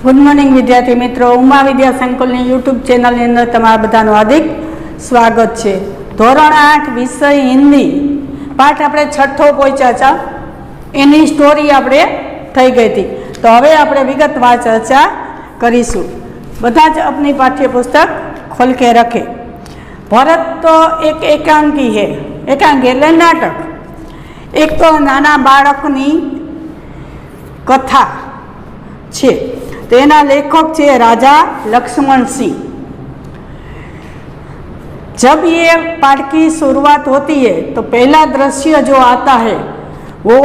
Good morning विद्यार्थी मित्रों, उमा विद्या संकुलनी YouTube channel अंदर तमारा बधानुं हार्दिक स्वागत है। धोरण 8 विषय हिंदी पाठ आपणे छठो पहोंच्या छा, एनी स्टोरी आपणे थई गई थी। तो हवे आपणे विगतवार चर्चा करीशुं। बधा ज अपनी पाठ्यपुस्तक खोल के रखे। भरत तो एक एकांकी है, एकांकी एटले नाटक। एक तो नाना बाळकनी कथा छे, तेना लेखक छे राजा लक्ष्मण सिंह। जब ये पाठ की शुरुआत होती है तो पहला दृश्य जो आता है वो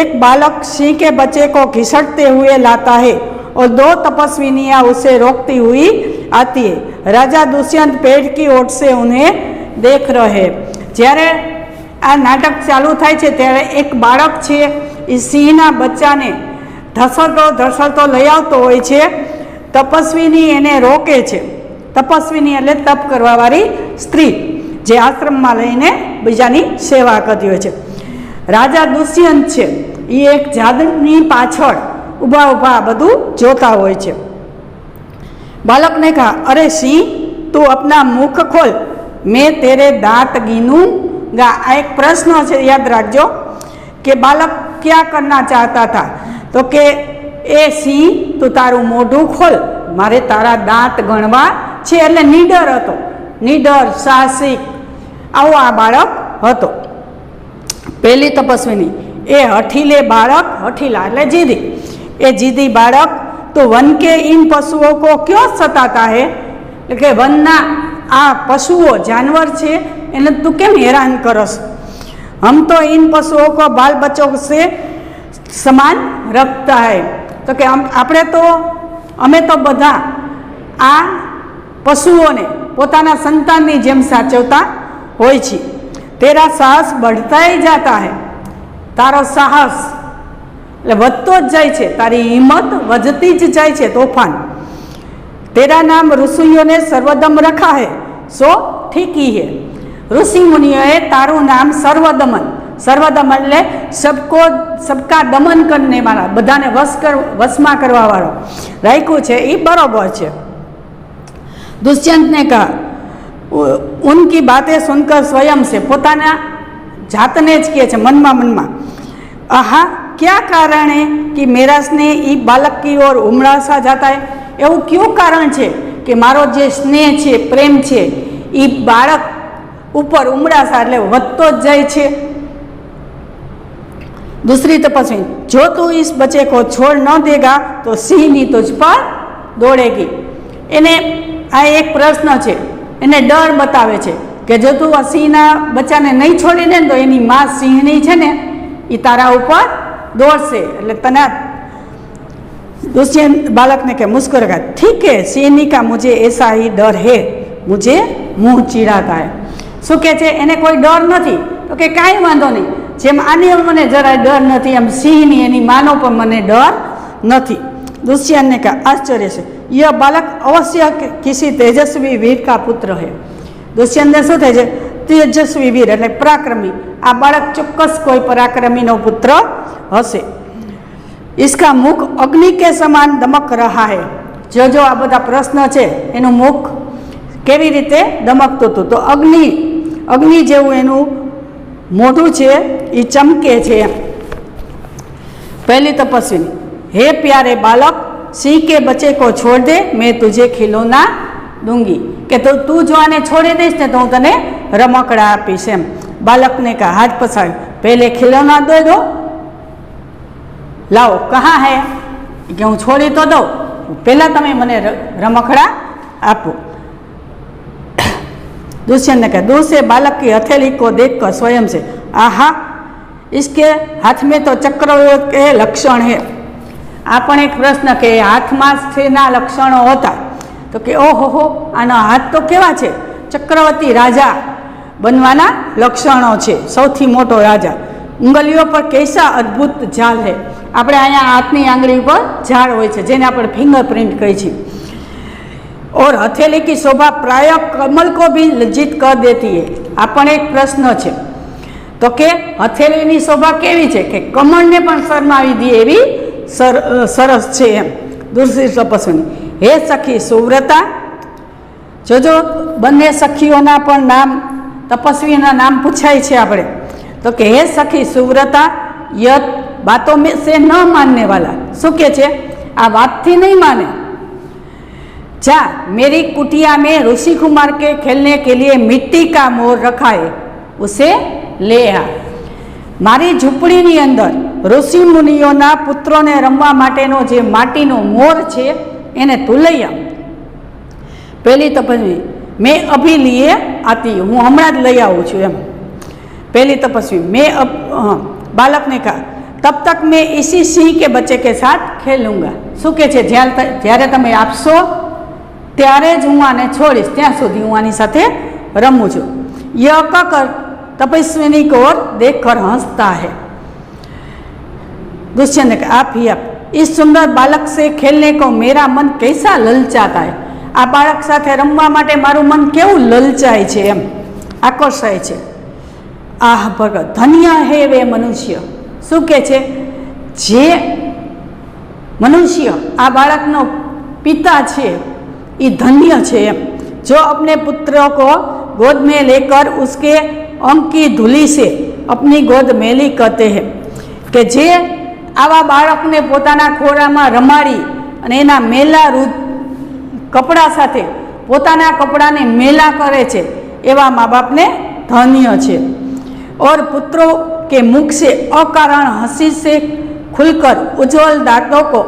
एक बालक सिंह के बच्चे को घिसटते हुए लाता है और दो तपस्विनियां उसे रोकती हुई आती है। राजा दुष्यंत पेड़ की ओट से उन्हें देख रहे। જ્યારે આ નાટક ચાલુ થાય છે ત્યારે એક બાળક છે એ સિંહના બચ્ચાને ધસડતો લઈ આવતો હોય છે। તપસ્વીની એને રોકે છે। તપસ્વીની એટલે તપ કરવાવાળી સ્ત્રી જે આશ્રમમાં લઈને બીજાની સેવા કરતી હોય છે। રાજા દુષ્યંત છે એ એક ઝાડની પાછળ ઊભા ઊભા બધું જોતા હોય છે। બાળકને કહા, અરે સિંહ તું अपना मुख खोल, मैं तेरे दांत गिनूंगा। आ एक प्रश्न है, याद रखजो कि बालक क्या करना चाहता था। तो के ए सिंह तू तारू मोढू खोल, मारे तारा दांत गणवा छे। એટલે નીડર હતો, નીડર સાહસિક આવો આ બાળક હતો। પહેલી તપસ્વીની એ હઠીલે બાળક, હઠીલા એટલે જીદી, એ જીદી બાળક तो वन के इन पशुओं को क्यों सताता है, કે વનના આ પશુઓ जानवर છે એને તું કેમ હેરાન કરસ। हम तो इन पशुओं को बाल बच्चों से समान रखता है। तो कि આપણે તો અમે તો બધા આ પશુઓને પોતાના સંતાનની જેમ સાચવતા હોય છે। તેરા સાહસ बढ़ता ही जाता है, તારો સાહસ એટલે વધતો જ જાય છે, તારી હિંમત વધતી જ જાય છે। તોફાન तेरा नाम ऋषियों ने सर्वदम रखा है, सो ठीक ही है। ऋषि मुनियों तारू नाम सर्वदमन, सर्वदमन એટલે सबका दमन करने वाला, बधाने वशમાં કરવા વાળો રાખ્યું છે, એ બરોબર છે। दुष्यंत ने कहा, उनकी बातें सुनकर स्वयं से પોતાના જાતને જ કહે છે મનમાં, आहा क्या कारण है कि मेरा स्नेह ई बालक की ओर उमड़ा सा जाता है। એવું क्यों कारण છે કે મારો જે સ્નેહ છે, પ્રેમ છે, એ બાળક ઉપર ઉમળાસા એટલે વધતો જ જાય છે। दूसरी तपस्वी, जो तू इस बच्चे को छोड़ न देगा तो सिंहनी तुझ पर दौड़ेगी। એને આ એક પ્રશ્ન છે, એને ડર બતાવે છે કે જો તું આ સિંહના બચ્ચાને નહીં છોડી દે તો એની માં સિંહની છે ને એ તારા ઉપર દોડશે, એટલે તને। दुष्यंत बालक ने कहा, मुस्कुरा, ठीक है सिंहनी का मुझे ऐसा ही डर है, मुझे मुंह चिड़ाता है। शू कहे छे एने कोई डर नहीं। तो कि काई वांधो नहीं, जेम आने मने जरा डर नहीं एम सिंहनी एनी मानो पर मने डर नहीं। दुष्यंत ने कहा, आश्चर्य से यह बालक अवश्य किसी तेजस्वी वीर का पुत्र है। दुष्यंत ने शू थे तेजस्वी वीर एटले पराक्रमी, आ बालक चोक्कस कोई पराक्रमी नो पुत्र हशे। इसका मुख अग्नि के समान दमक रहा है। जो जो आ बधा प्रश्न है एनु मुख केवी रीते दमकतुं हतुं, तो अग्नि जेवुं एनु मोढुं छे ए चमके छे। पहली तपस्वी, हे प्यारे बालक, सिंह के बच्चे को छोड़ दे, मैं तुझे खिलौना दूंगी। के तो तू जो आने छोड़ी दईश ने तो हूँ तने रमकड़ा आपीश। एम बालक ने कहा, हाथ पसार, पहले खिलौना दे दो, लाओ कहाँ है कि हूँ छोड़ी तो दो, पहला तमे मने रमकड़ा आपो। दुष्यंत ने कहा, दूर से बालक की हथेली को देखकर स्वयं से, आहा इसके हाथ में तो चक्रव्यूह के लक्षण है। आपण एक प्रश्न के हाथ में ना लक्षणों होता, तो कि ओहो आना हाथ तो केवा छे, चक्रवर्ती राजा बनवाना लक्षणों छे, सौथी मोटो राजा। उंगलियों पर कैसा अद्भुत जाल है। આપણે અહીંયા હાથની આંગળી ઉપર ઝાડ હોય છે જેને આપણે ફિંગરપ્રિન્ટ કહી છીએ। और हथेली की शोभा प्राय कमल को भी लज्जित कर देती है। आ पण एक प्रश्न है, तो के हथेलीनी शोभा केवी छे के कमलने पण शरमावी दे एवी सरस छे एम। दूसरी तपस्विनी, हे सखी सुव्रता। जो बने सखीओना पण नाम तपस्वीना नाम पूछाय छे आपणे, तो कि हे सखी सुव्रता यत बातों में से न मानने वाला। शू के छे? आ बात थी नहीं माने। जा मेरी कुटिया में ऋषि कुमार के खेलने के लिए मिट्टी का मोर रखा है, उसे ले आ। मारी झूंपड़ीनी अंदर ऋषि मुनिओना पुत्रोने रमवा माटेनो जे माटीनो मोर छे एने तू लई आ। पहली तपस्वी, मैं अभी लिए आती हूँ, हूँ हमणां ज लई आऊँ छुं एम। पहली तपस्वी, मैं अब बालक ने कहा तब तक मैं इसी सिंह के बच्चे के साथ खेलूंगा। शू के छे? ज्यारे तमे आपशो त्यारे ज हूँ आने छोड़ीश, त्यां सुधी हूँ आनी साथे रमूं छुं। यह कहकर तपस्विनी को ओर देखकर हंसता है। दुष्यंत ने कहा, आप ही आप, इस सुंदर बालक से खेलने को मेरा मन कैसा ललचाता है। आ बालक साथे रमवा माटे मारू मन केवुं ललचाय छे, एम आकर्षाय छे। आह भगत, धन्य है वे मनुष्य। शू के छे? जे मनुष्य आ बालकनो पिता छे ये धन्य छे एम। जो अपने पुत्र को गोद में लेकर उसके अंग की धूली से अपनी गोद मेली करते हैं, कि जे आवा बाळकने पोताना खोरामां रमाड़ी अने एना मेला कपड़ा साथे पोताना कपड़ाने मेला करे छे, एवा माँ बाप ने धन्य छे। और पुत्रों के मुख से अकारण हंसी से खुलकर उज्जवल दांतों को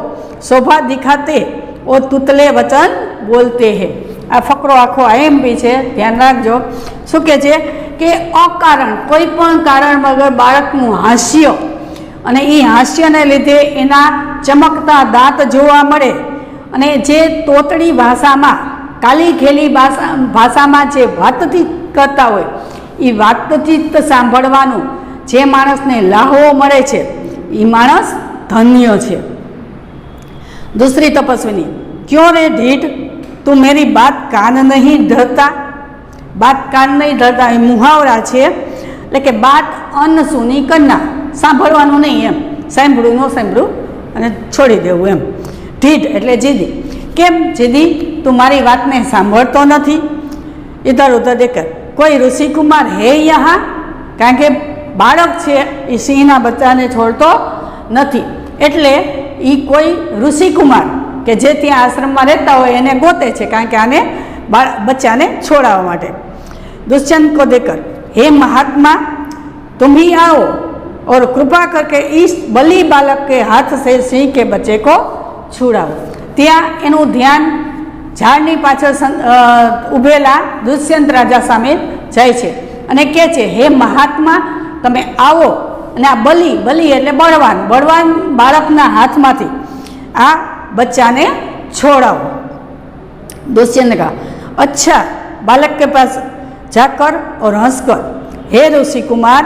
शोभा दिखाते और तुतले वचन बोलते हैं। आ फकरो आखो एम भी है, ध्यान रखो। शू के छे कि अकारण कोईपण कारण वगर बाळकनुं हास्य अने ई हास्यने लीधे एना चमकता दांत जोवा मळे अने जे तोतड़ी भाषामां काली खेली भाषामां जे वातचीत करता होय ई वातचीत सांभळवानुं जे माणसने लाहो मळे छे ई माणस धन्य छे। दूसरी तपस्विनी, क्यों रे ढीठ, तू मेरी बात कान नहीं धरता। बात कान नहीं धरता ए मुहावरा छे, એટલે કે બાત અનસુની કરના, સાંભળવાનું નહીં એમ, સાંભળ્યું ન સાંભળ્યું અને છોડી દેવું એમ। ઢીઠ એટલે જીદી। કેમ જીદી? તું મારી વાતને સાંભળતો નથી। ઇધર ઉધર દેખર, કોઈ ઋષિકુમાર હે યહાં? કારણ કે બાળક છે એ સિંહના બચ્ચાને છોડતો નથી, એટલે એ કોઈ ઋષિકુમાર કે જે ત્યાં આશ્રમમાં રહેતા હોય એને ગોતે છે, કારણ કે આને બચ્ચાને છોડાવવા માટે। दुष्यंत को देखकर, हे महात्मा तुम ही आओ और कृपा करके इस बली बालक के हाथ से सिंह के बच्चे को छुड़ाओ। त्या एनु ध्यान झाड़नी पाछळ उभेला दुष्यंत राजा सामे जाय छे अने कहे छे, हे महात्मा तमे आओ अने आ बली, बली एटले बळवान, बळवान बाळकना हाथमांथी आ बच्चाने छोड़ाओ। दुष्यंत ने कहा, अच्छा बालक के पास जाकर और हंसकर, हे ऋषि कुमार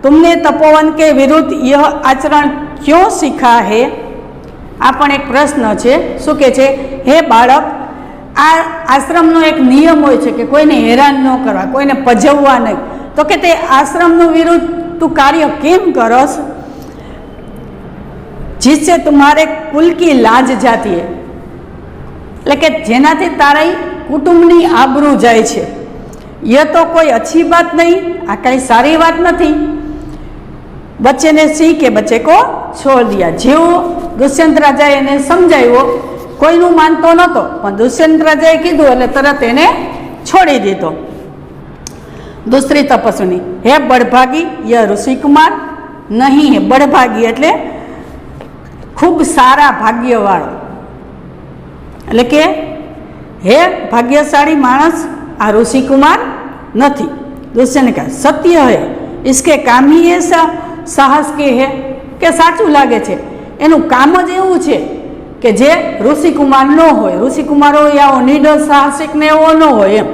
तुमने तपोवन के विरुद्ध यह आचरण क्यों सीखा है? आ पण एक प्रश्न छे। शू के छे? हे बाळक, आ आश्रमनो एक नियम होय छे कि कोईने हैरान न करवा, कोईने पजववा नहीं, तो के ते आश्रमनो विरुद्ध तू कार्य केम करस, जिससे तुम्हारे कुल की लाज जाती है, એટલે કે જેનાથી તારી કુટુંબની આબરૂ જાય છે। यह तो कोई अच्छी बात नहीं, आ कई सारी बात नहीं। बच्चे ने सिंह के बच्चे को छोड़ दिया। जो दुष्यंत राजा ने समझायो, कोईनु मानतो नतो, पण दुष्यंत राजाए कीधुं એટલે तरत एने छोड़ी दीधो। दूसरी तपस्विनी, हे बड़भागी, यह ऋषि कुमार नहीं है। बड़भागी એટલે खूब सारा भाग्यवाळो, એટલે કે हे भाग्यशाली माणस आ ऋषि कुमार नहीं। दूसरे ने कहा, सत्य है, इसके काम ही ऐसा साहस के है कि साचू लागे छे, एनु काम ज एवुं छे कि जे ऋषि कुमार न होय। ऋषि कुमार होय आवो निडर साहसिक ने एवो न होय, एम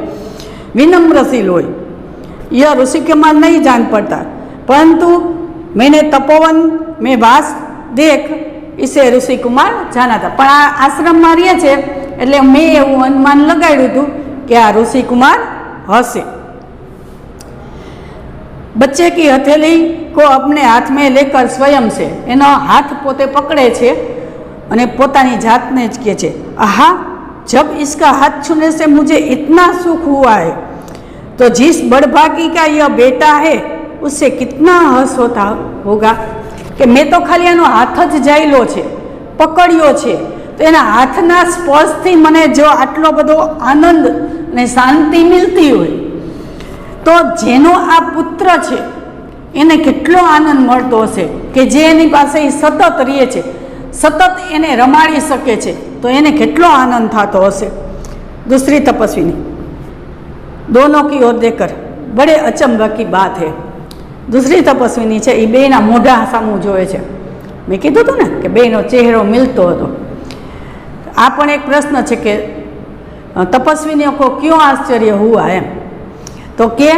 विनम्रशील होय। यह ऋषि कुमार नहीं जान पड़ता, परंतु मैंने तपोवन में वास देख इसे ऋषि कुमार जाना था। पण आ आश्रम में रहे छे એટલે મેં એવું અનુમાન લગાડ્યું હતું કે આ ઋષિ कुमार हसे। बच्चे की हथेली को अपने हाथ में लेकर स्वयं से एनो हाथ पोते पकड़े छे અને પોતાની જાતને જ કહે છે, આહા, जब इसका हाथ छूने से मुझे इतना सुख हुआ है तो जिस बड़भागी का यह बेटा है उससे कितना हर्ष होता होगा कि मैं तो खाली एनो हाथ ज जायलो छे, पकड़्यो छे, तो एना हाथना स्पर्शथी मने जो आटलो बधो आनंद ने शांति मिलती होय तो जेनो आ पुत्र छे एने केटलो आनंद मळतो हशे कि जे एनी पासे सतत रहे छे, सतत एने रमाड़ी सके छे, तो एने केटलो आनंद थतो हशे। दूसरी तपस्विनी, दोनों की ओर देखकर बड़े अचंभा की बात है। दूसरी तपस्विनी छे ए बेना मोढा सामू जोए छे। मैं कीधुं हतुं ने के बेनो चेहरो मिलतो हतो। आ पण एक प्रश्न छे के तपस्विनीओ को क्यों आश्चर्य हुआ एम, तो के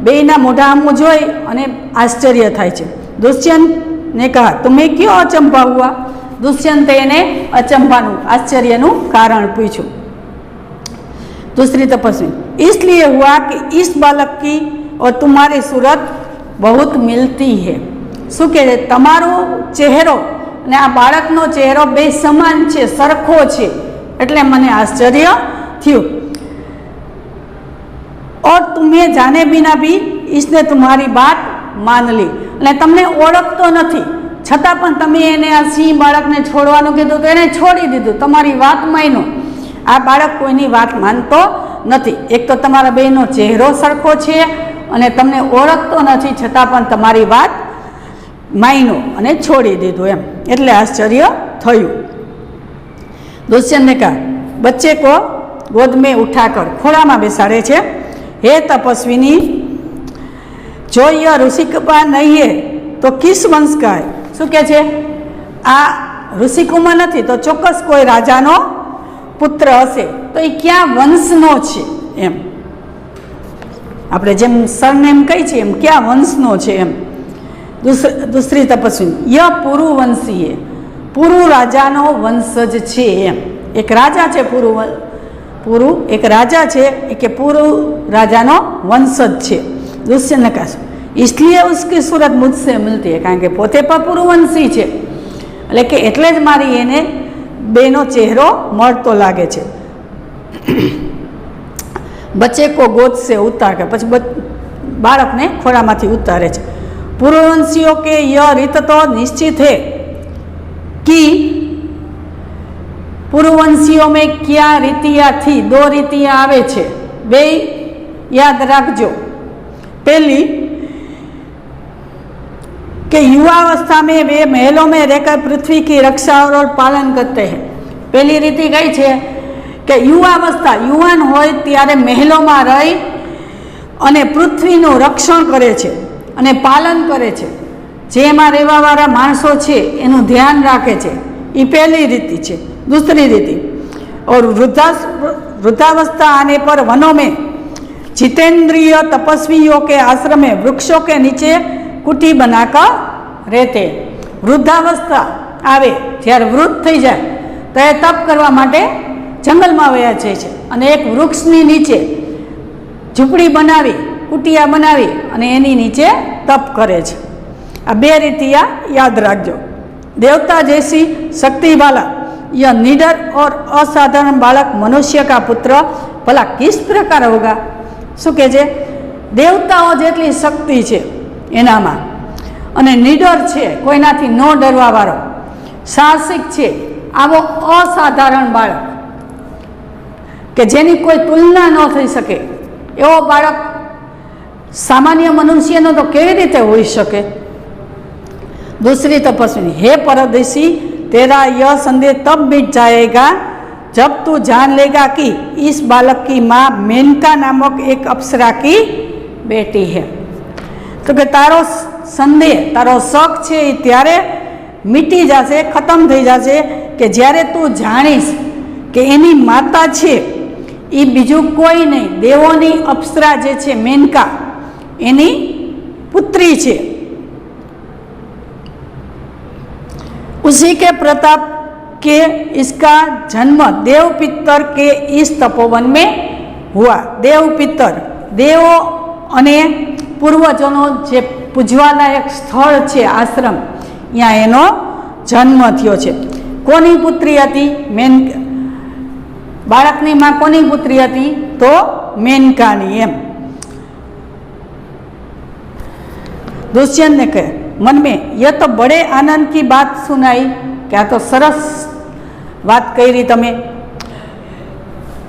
बेना मोढा सामू जोई अने आश्चर्य थाय छे। दुष्यंत ने कहा, तुम्हें क्यों अचंभा हुआ? दुष्यंते ने अचंभानु आश्चर्यनु कारण पूछ्યું। दूसरी तपस्वी, इसलिए हुआ कि इस बालक की और तुम्हारी सूरत बहुत मिलती है। શું કહે છે? તમારો ચહેરો અને આ બાળકનો ચહેરો બે સમાન છે, સરખો છે, એટલે મને આશ્ચર્ય થયું। और तुम्हें जाने बिना भी इसने तुम्हारी बात मान ली। અને તમને ઓળખતો નથી છતાં પણ તમે એને આ સિંહ બાળકને છોડવાનું કીધું તો એને છોડી દીધું, તમારી વાત માન્યો। આ બાળક કોઈની વાત માનતો નથી। એક તો તમારા બેનો ચહેરો સરખો છે અને તમને ઓળખતો નથી છતાં પણ તમારી વાત માન્યો અને છોડી દીધું એમ, એટલે આશ્ચર્ય થયું। दुष्यंत ने कहा, बच्चे को गोद में उठाकर खोड़ा में बेसाड़े छे। हे तपस्विनी, जो यह ऋषिकुमार नहीं है तो किस वंश का है? શું કહે છે? આ ઋષિકુમાર નથી તો ચોક્કસ કોઈ રાજાનો પુત્ર હશે, તો એ ક્યાં વંશનો છે એમ। આપણે જેમ સરનેમ કહી છે એમ ક્યાં વંશનો છે એમ। दूसरी तपस्वी, यह पुरुवंशी है, पुरु राजानो वंशज छे एम। एक राजा छे पुरु एक राजा छे के पुरु राजानो वंशज छे। दुष्यंत ने कहा, इसलिए उसकी सूरत मुझसे मिलती है, कारण के पोते पर पुरुवंशी छे એટલે કે એટલે જ મારી એને બેનો ચહેરો મળતો લાગે છે। बच्चे को गोद से उतार कर પછી બાળકને ખોળામાંથી ઉતારે છે। पूर्ववंशियों के यह रीत तो निश्चित है कि पूर्ववंशियों में क्या रीतियाँ थी। दो रीतियाँ आवे छे, बे याद रखजो। पहली कि युवावस्था में वे महलों में रहकर पृथ्वी की रक्षा और पालन करते हैं। पहली रीति कई है कि युवावस्था युवान होय त्यारे महलों में रही अने पृथ्वीનું રક્ષણ કરે છે અને પાલન કરે છે, જેમાં રહેવાવાળા માણસો છે એનું ધ્યાન રાખે છે, એ પહેલી રીતિ છે। दूसरी रीति, और वृद्धावस्था आने पर वनों में जितेंद्रिय तपस्वियों के आश्रम में वृक्षों के नीचे कुटी बनाकर रहते। वृद्धावस्था आवे જ્યારે વૃદ્ધ થઈ જાય તો એ તપ કરવા માટે જંગલમાં વયા જાય છે અને એક વૃક્ષની નીચે ઝૂંપડી બનાવી कुटिया बनावी अने एनी नीचे तप करे छे। आ बे रीतियाँ याद रखजो। देवता जैसी शक्ति वाला यह निडर और असाधारण बालक मनुष्य का पुत्र भला किस प्रकार होगा? शू कहे छे? देवताओं जेटली शक्ति छे एनामां अने निडर छे, कोईनाथी न डरवा वाळो, साहसिक छे, आवो असाधारण बाळक के जेनी कोई तुलना न थई सके एवो बाळक सामान्य मनुष्यनो तो केवी रीते होई शके? दूसरी तपस्वी, हे परदेशी, तेरा यह संदेह तब मिट जाएगा जब तू जान लेगा कि इस बालक की माँ मेनका नामक एक अप्सरा की बेटी है। तो कि तारो संदेह तारो शक छे त्यारे मीटी जाशे, खत्म थई जाशे कि ज्यारे तू जाणीश कि एनी माता छे ए बीजू कोई नहीं, देवोनी अप्सरा जे छे मेनका एनी पुत्री छे। उसी के प्रताप के इसका जन्म देव पितर के इस तपोवन में हुआ। देव पितर देवो अने पूर्वजों जे पूजवालायक स्थल छे आश्रम, यहाँ एनो जन्म थयो छे। કોની પુત્રી હતી? બાળકની માં કોની પુત્રી હતી? તો मेनकानी। एम दुष्यंत ने कहे मन में यह तो बड़े आनंद की बात सुनाई, क्या तो सरस बात कही तमे,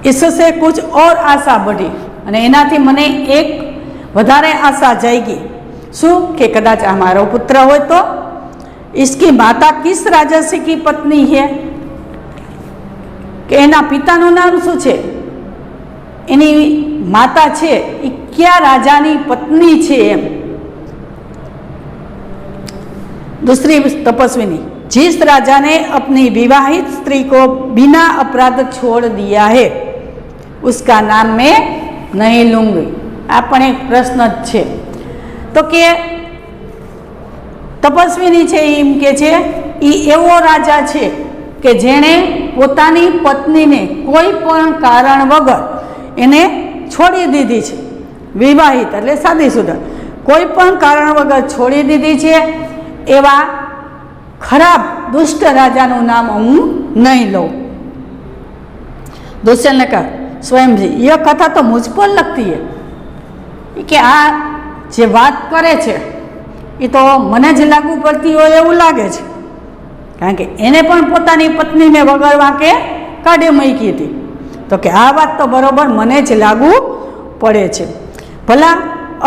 इससे कुछ और आशा बढ़ी અને એનાથી મને એક વધારે આશા જાગી। શું કે કદાચ આ મારો પુત્ર હોય તો? इसकी माता किस राजसी की पत्नी है? કે એના પિતાનું નામ શું છે? એની માતા છે એ કયા રાજાની પત્ની છે? એમ दूसरी तपस्विनी, जिस राजा ने अपनी विवाहित स्त्री को बिना अपराध छोड़ दिया है उसका नाम मैं नहीं लूंगी। आ पण एक प्रश्न है। तो के तपस्विनी छे एम के छे ई एवो राजा छे के जेने पोतानी पत्नी ने कोई पण कारण वगर एने छोड़ी दीधी छे। विवाहित एटले शादीशुदा, कोई पण कारण वगर छोड़ी दीधी छे एवा खराब दुष्ट राजाનું नाम हूँ नहीं लूँ। दुष्यंत ने कहा स्वयं जी यह कथा तो मुझ पर लगती है कि आ जे बात करे छे એ તો મને જ લાગુ પડતી હોય એવું લાગે છે, કારણ કે એને પણ પોતાની પત્નીને વગર વાંકે કાઢી મૂકી હતી। તો કે આ વાત તો બરોબર મને જ લાગુ પડે છે। ભલા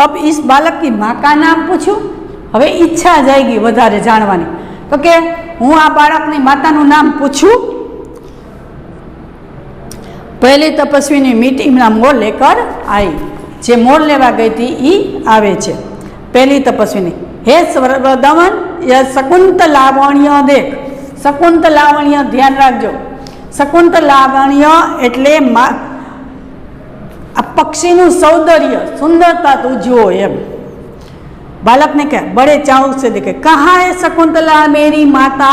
અબ इस बालक की माँ का नाम पूछूं? હવે ઈચ્છા જાગી વધારે જાણવાની। તો કે હું આ બાળકની માતાનું નામ પૂછું? पहली तपस्विनी मीटिंगना मोर लेकर आई। जे मोर लेवा गई थी ई आवे छे। पहली तपस्विनी, हे स्वर्गदमन यह शकुंत लावण्य देख। शकुंत लावण्य ध्यान राखजो, शकुंत लावण्य एटले आ पक्षीनु सौंदर्य सुंदरता तू जो। एम बालक ने कहा बड़े चाव से देखे, कहाँ है शकुंतला मेरी माता?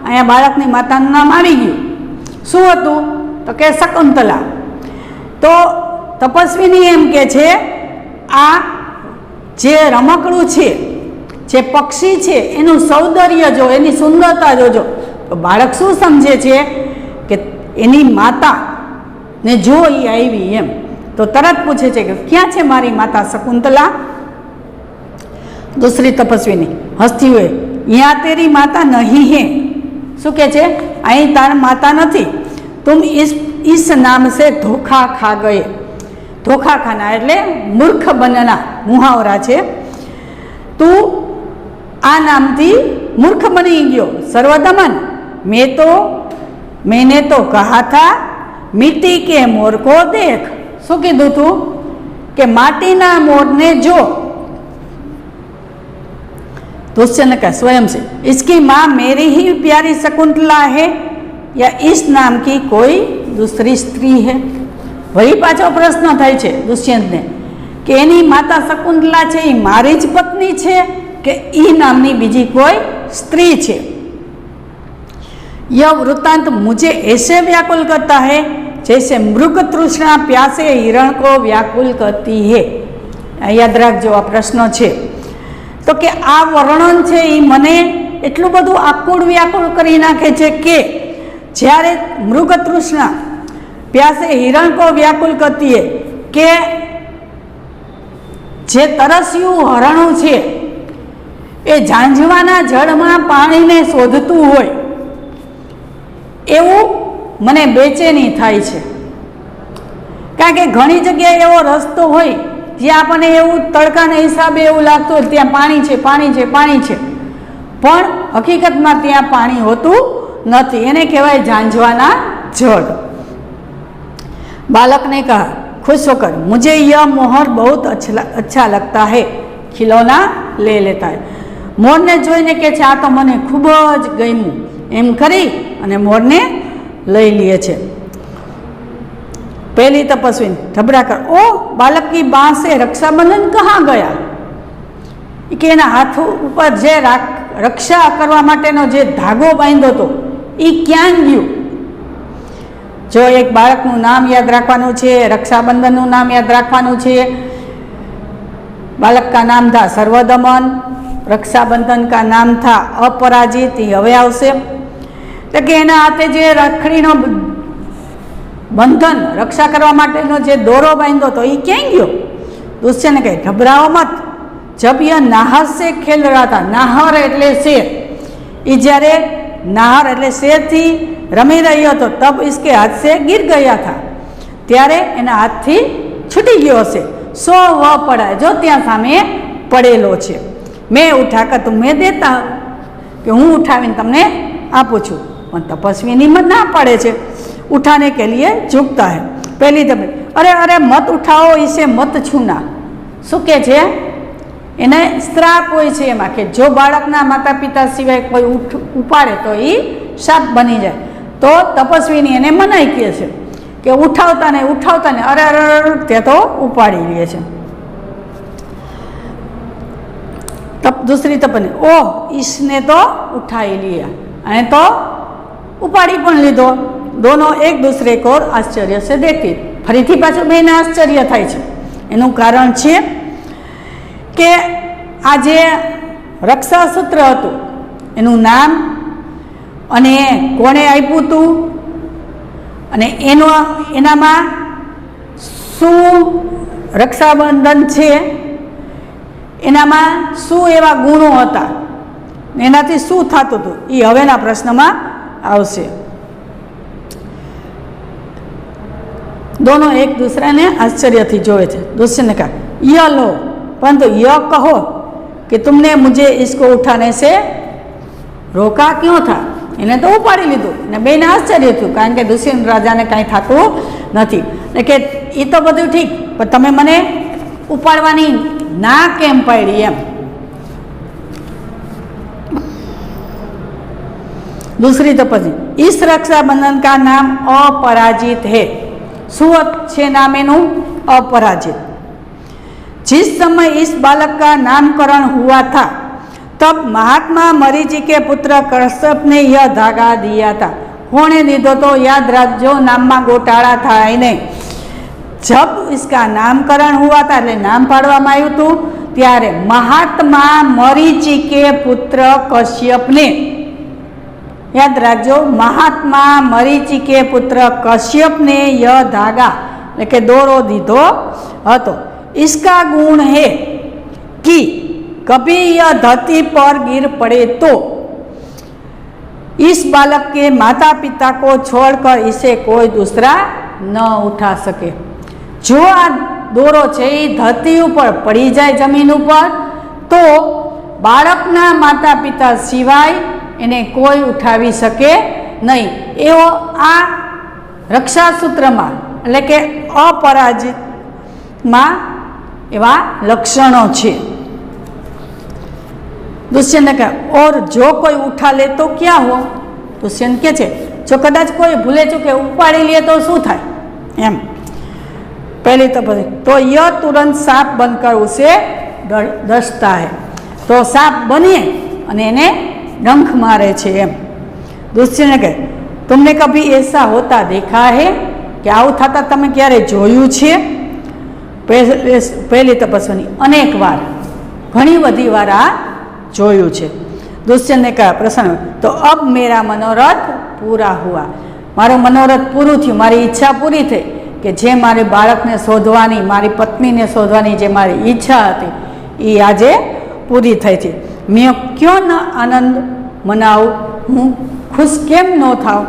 अँ बालकनी मातानुं नाम आवी गयुं। शुं हतुं? तो के शकुंतला। तो तपस्विनी एम के छे आ जे रमकड़ું છે, જે પક્ષી છે એનું સૌંદર્ય જો, એની સુંદરતા જોજો। તો બાળક શું સમજે છે કે એની માતા ને જો એ આવી એમ, તો તરત પૂછે છે કે ક્યાં છે મારી માતા शकुंतला? दूसरी तपस्विनी हंसती हुए, यहाँ तेरी माता नहीं है। શું કહે છે? અહીં તાર માતા નથી। तुम इस नाम से धोखा खा गए। धोखा खाना एटले मूर्ख बनना मुहावरा छे। तू आ नाम थी मूर्ख बनी गयो। सर्वदमन मैंने तो कहा था मिट्टी के मोर को देख। शू कीधुं तू के माटीना मोर ने जो। दुष्यंत का स्वयं से, इसकी माँ मेरी ही प्यारी शकुंतला है या इस नाम की कोई दूसरी स्त्री है? वही पाछो प्रश्न थाय छे दुष्यंत ने कि एनी माता शकुंतला छे ई मारी ज पत्नी छे के ई नामनी बीजी कोई स्त्री छे? यह वृत्तांत मुझे ऐसे व्याकुल करता है जैसे मृग तृष्णा प्यासे हिरण को व्याकुल करती है। याद राखजो आ प्रश्न छे। तो के आ वर्णन छे ई मने एटલું બધું આકુળ વ્યાકુળ કરી નાખે છે કે જ્યારે મૃગ તૃષ્ણા પ્યાસે હિરણ કો વ્યાકુલ કરતી है કે જે તરસ્યું હરણું છે એ ઝાંઝવાના જળમાં પાણીને શોધતું હોય એવું મને બેચેની થાય છે। કારણ કે ઘણી જગ્યાએ એવો રસ્તો હોય જ્યાં આપણને એવું તડકાના હિસાબે એવું લાગતું હોય ત્યાં પાણી છે પાણી છે પાણી છે, પણ હકીકતમાં ત્યાં પાણી હોતું नहीं, एने कहवाय झांझवाना जड़। बालक ने कहा खुश होकर, मुझे यह मोहर बहुत अच्छा लगता है, खिलौना ले लेता है। मोर ने जोईने के आ तो मने खूब ज गम्युं एम करी अने मोर ने लई लीए छे। पहली तपस्वी ढबरा कर, ओ बालक की बाँ से रक्षाबंधन कहाँ गया? कि एना हाथ ऊपर जे रक्षा करवा माटेनो जे धागो बांध्यो तो ई क्यां गयुं? जो एक बाळकनुं नाम याद राखवानुं छे, रक्षाबंधननुं नाम याद राखवानुं छे। बालक का नाम था सर्वदमन, रक्षाबंधन का नाम था अपराजित, हवे आवशे। तो कि एना हाथे जे रखड़ीनो बंधन रक्षा करवा माटेनो जे दोरो बांध्यो तो ये क्यां गयो? दुष्यंत ने कहे घबराओ मत, जब यह नाहर से खेल रहा था, नाहर एटले शेर, ये जયારે नाहर एटले शेर थी रमी रह्यो तो तब इसके हाथ से गिर गया था, त्यारे एना हाथ थी छूटी गयो हशे, सो वह पड़ा जो त्या सामे पड़ेलो छे, मैं उठाकर तुम्हें देता हूं, कि हूँ उठावीने तमने आपું છું। પણ તપસ્વીની મત ના પાડે છે, उठाने के लिए झुकता है। पहली दफे अरे अरे मत उठाओ, इसे मत छूना, शू के छे? एने श्राप होय छे एमां के जो बाळकना माता पिता सिवाय कोई उपाड़े तो ई शाप बनी जाए, तो तपस्वीनी एने मनाई के छे कि उठावता नहीं, अरे अरे ते तो उपाड़ी ले छे। तब दूसरी तपनी ओह इसने तो उठाई लिया, अने तो उपाड़ी पण लीधो। दोनों एक दूसरे को आश्चर्य से देखती, फरीथी पाछुं बेने आश्चर्य थाय छे। एनुं कारण छे के आ जे रक्षासूत्र हतुं एनुं नाम अने कोणे आप्युं हतुं अने एनामां शुं रक्षाबंधन छे, एनामां शुं एवा गुणो हता, एनाथी शुं थतुं हतुं, ए हवेना प्रश्नमां आवशे। दोनों एक दूसरे ने आश्चर्य थी जोए थे। दुष्यंत ने कहा यह लो, परंतु यह कहो कि तुमने मुझे इसको उठाने से रोका क्यों था? एने तो उपाड़ी लीधुं ने बेने आश्चर्य थयुं, कारण के दुष्यंत राजा ने कई थतुं नथी, ने के ई तो बधुं ठीक, पण तमे मने उपाड़वानी ना केम पाडी एम। दूसरी तपस्वी इस रक्षाबंधन का नाम अपराजित है। सुवत छे नाम एनुं अपराजित। जिस समय इस बालक का नामकरण हुआ था तब महात्मा मरीचि के पुत्र कश्यप ने यह धागा दिया था। कोने दीधो तो याद रखजो, नाम में गोटाळा थाय नहीं। जब इसका नामकरण हुआ था એટલે નામ પાડવામાં આવ્યું હતું ત્યારે महात्मा मरीचि के पुत्र कश्यप ने, याद रखजो, महात्मा मरीचि के पुत्र कश्यप ने यह धागा એટલે કે દોરો દીધો હતો। इसका गुण है कि कभी यह धरती पर गिर पड़े तो इस बालक के माता पिता को छोड़कर इसे कोई दूसरा न उठा सके। जो आ दोरो छे धरती पर पड़ी जाए जमीन पर तो बाळकना माता पिता सिवाय एने कोई उठावी सके नहीं। एवो आ रक्षासूत्रमां એટલે કે अपराजितमां एवा लक्षणों छे। दुष्यंत ने कहा और जो कोई उठा ले तो क्या हो? दुष्यंत के छे जो कदाच कोई भूले चूके उपाड़ी ले तो शू थाय एम। पहली तो यह तुरंत सांप बनकर उसे डसता है, तो सांप बने अने एने डंख मारे छे एम। दुष्यंत ने कहे तुमने कभी ऐसा होता देखा है कि आવું થતા તમે ક્યારે જોયું છે? પહેલી તપસ્વીની અનેક વાર, ઘણી બધી વાર આ જોયું છે। दुष्यंत ने कहा प्रसन्न तो अब मेरा मनोरथ पूरा हुआ। मारो मनोरथ पूરું થયું, મારી ઈચ્છા પૂરી થઈ કે જે મારી બાળકને શોધવાની, મારી પત્નીને શોધવાની જે મારી ઈચ્છા હતી એ આજે પૂરી થઈ છે। मैं क्यों न आनंद मनाऊं, हूँ खुश केम न थाऊं।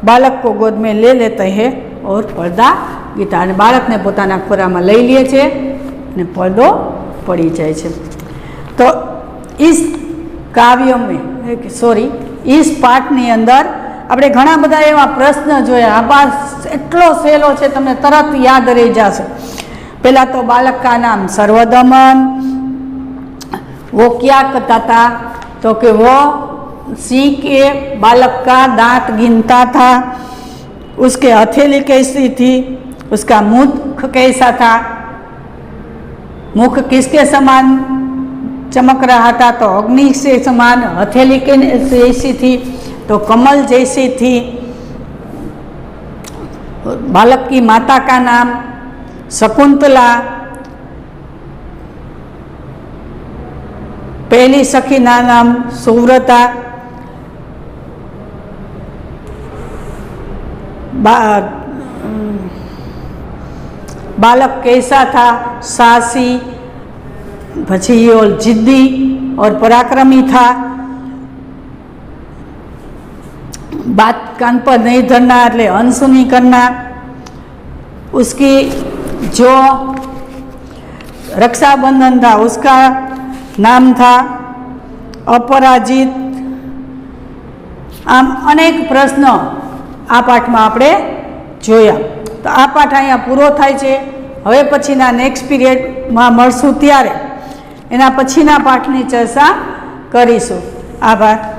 बालक को गोद में ले लेते हैं और पर्दा गीता અને બાળકને પોતાના ખોરામાં લઈ લે છે અને પડદો પડી જાય છે। તો इस काव्य में इस पाठની અંદર આપણે ઘણા બધા એવા પ્રશ્ન જોયા। આ પાઠ એટલો સહેલો છે, તમને તરત યાદ રહી જશે। પહેલા તો બાળક કા નામ सर्वदमन, वो क्या करता था? तो कि वो सिंह के बालक का दांत गिनता था। उसके हथेली कैसी थी, उसका मुख कैसा था, मुख किसके समान चमक रहा था? तो अग्नि से समान। हथेली कैसी थी? तो कमल जैसी थी। बालक की माता का नाम शकुंतला, पहली सखी ना नाम सुव्रता, बालक कैसा था, साहसी, પછી और जिद्दी और पराक्रमी था, बात कान पर नहीं धरना એટલે अनसुनी करना, उसकी जो रक्षाबंधन था उसका नाम था अपराजित। आम अनेक प्रश्न आ पाठ में आपणे जोया। तो आ पाठ अहींया पूरो थाय छे। हवे पछीना नेक्स्ट पीरियड में मळशुं त्यारे एना पछीना पाठनी चर्चा करीशुं। आभार।